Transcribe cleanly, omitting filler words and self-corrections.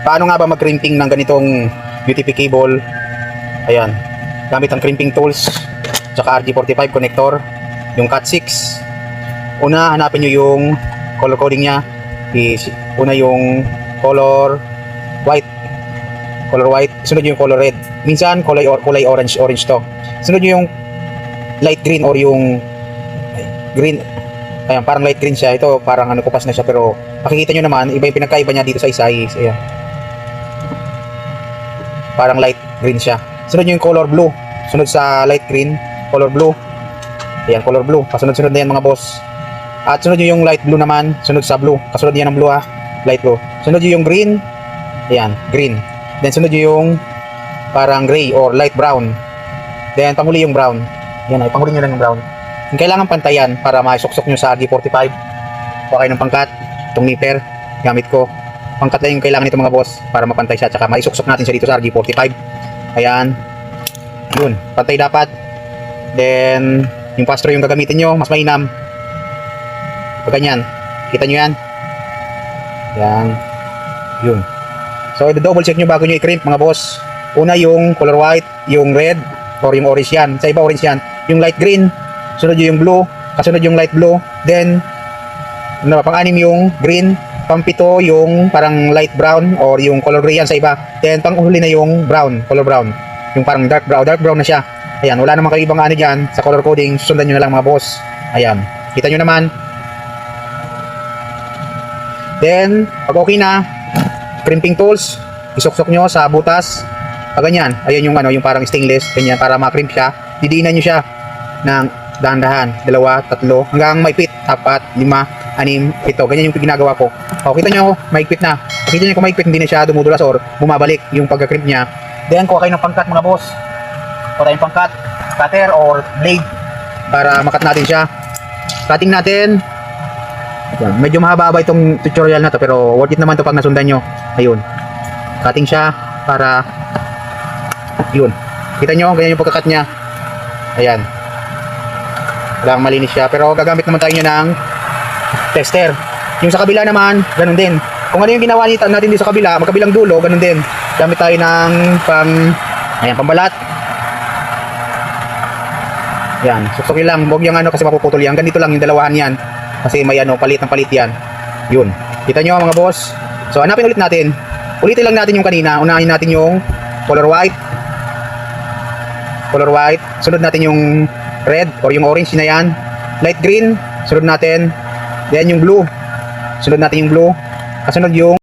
Paano nga ba mag-crimping ng ganitong UTP cable? Ayan, gamit ang crimping tools tsaka RG45 connector, yung Cat 6. Una, hanapin nyo yung color coding nya. Una yung color white, sunod yung color red, minsan kulay orange to. Sunod yung light green or yung green. Ayan, parang light green siya. Ito parang ano, kupas na siya, pero makikita nyo naman iba yung pinagkaiba niya dito sa isa is ayan, parang light green siya. Sunod yung color blue, sunod sa light green, color blue. Ayan, color blue, kasunod-sunod na yan mga boss. At sunod yung light blue naman, sunod sa blue, kasunod yan ng blue light blue. Sunod yung green, ayan, green. Then sunod yung parang gray or light brown. Then panghuli yung brown. Yan ay, panghuli nyo lang yung brown. Yung kailangan pantayan para maisuksok nyo sa RG45. Kuha kayo ng pangkat, itong nipper, gamit ko. Pangkat lang yung kailangan nito mga boss para mapantay siya, tsaka maisuksok natin siya dito sa RG45. Ayan, yun, pantay dapat. Then yung pastor yung gagamitin nyo, mas mainam pag ganyan, kita nyo yan. Yan, yun. So i-double check nyo bago nyo i-crimp mga boss. Una yung color white, yung red or yung orange yan. Sa iba orange yan. Yung light green, sunod yung blue, kasunod yung light blue. Then ano, pang-anim yung green, pang-pito yung parang light brown or yung color gray yan sa iba. Then pang-huli na yung brown, color brown, yung parang dark brown na siya. Ayan, wala namang kaibang ano dyan sa color coding, susundan nyo na lang mga boss. Ayan, kita nyo naman. Then pag okay na, crimping tools, isuksok nyo sa butas. Pag ganyan, ayan yung ano, yung parang stainless, ganyan, para ma-crimp siya. Didiinan nyo siya ng dahan-dahan, 2, 3, hanggang maipit, 4, 5, 6, 7. Ganyan yung ginagawa ko. O, kita nyo, maipit na. Kita nyo kung maipit, hindi na siya dumudulas or bumabalik yung pagka-crimp niya. Then, kuha kayo ng pangkat mga boss. Kuha tayong pangkat, cutter or blade, para makat natin siya. Cutting natin. Yan. Medyo mahaba-haba itong tutorial na to, pero worth it naman to pag nasundan nyo. Ayun, cutting siya para yun, kita nyo, ganyan yung pagkakat nya. Ayan, walang malinis siya, pero gagamit naman tayo nyo ng tester. Yung sa kabila naman, ganun din. Kung ano yung ginawa natin dito sa kabila, magkabilang dulo, ganun din. Gamit tayo ng pambalat. Yan, susukin lang, huwag yung ano kasi mapuputol yan. Ganito lang yung dalawahan yan, kasi may ano, palit yan. Yun, kita nyo mga boss. So hanapin ulit natin, ulitin lang natin yung kanina. Unahin natin yung color white, sunod natin yung red or yung orange na yan, light green, sunod natin, then yung blue, sunod natin yung blue, kasunod yung